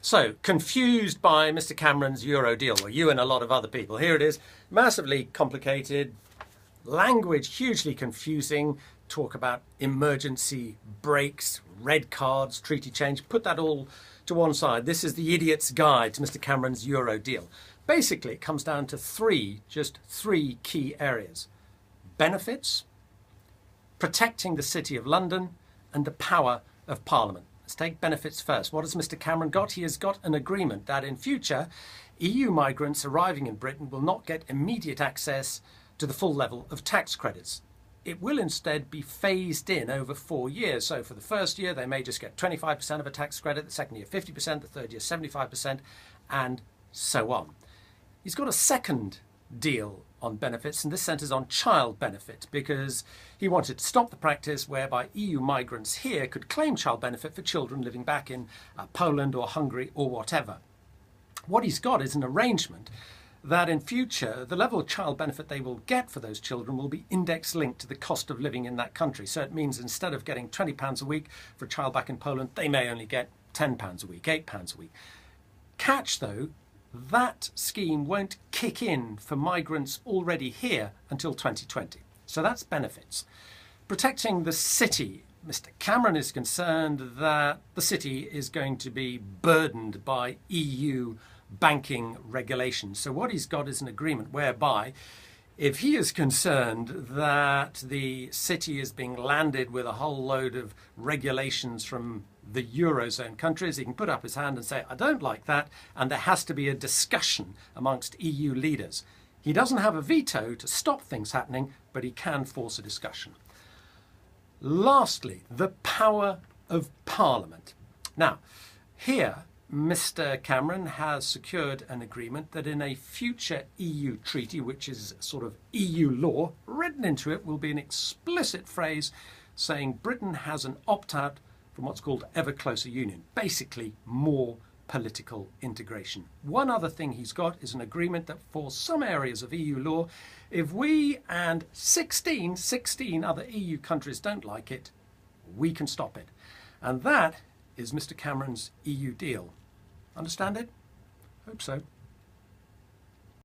So, confused by Mr. Cameron's Euro deal, or you and a lot of other people. Here it is, massively complicated, language hugely confusing, talk about emergency breaks, red cards, treaty change, put that all to one side. This is the idiot's guide to Mr. Cameron's Euro deal. Basically, it comes down to just three key areas: benefits, protecting the City of London, and the power of Parliament. Let's take benefits first. What has Mr. Cameron got? He has got an agreement that in future, EU migrants arriving in Britain will not get immediate access to the full level of tax credits. It will instead be phased in over 4 years. So for the first year, they may just get 25% of a tax credit, the second year 50%, the third year 75%, and so on. He's got a second deal on benefits, and this centres on child benefit, because he wanted to stop the practice whereby EU migrants here could claim child benefit for children living back in Poland or Hungary or whatever. What he's got is an arrangement that in future the level of child benefit they will get for those children will be index linked to the cost of living in that country. So it means instead of getting £20 a week for a child back in Poland, they may only get £10 a week, £8 a week. Catch though, that scheme won't kick in for migrants already here until 2020. So that's benefits. Protecting the city. Mr. Cameron is concerned that the city is going to be burdened by EU banking regulations. So what he's got is an agreement whereby if he is concerned that the city is being landed with a whole load of regulations from the Eurozone countries, he can put up his hand and say, I don't like that, and there has to be a discussion amongst EU leaders. He doesn't have a veto to stop things happening, but he can force a discussion. Lastly, the power of Parliament. Now, here, Mr. Cameron has secured an agreement that in a future EU treaty, which is sort of EU law, written into it will be an explicit phrase saying Britain has an opt-out from what's called ever closer union, basically more political integration. One other thing he's got is an agreement that for some areas of EU law, if we and 16 other EU countries don't like it, we can stop it. And that is Mr. Cameron's EU deal. Understand it? Hope so.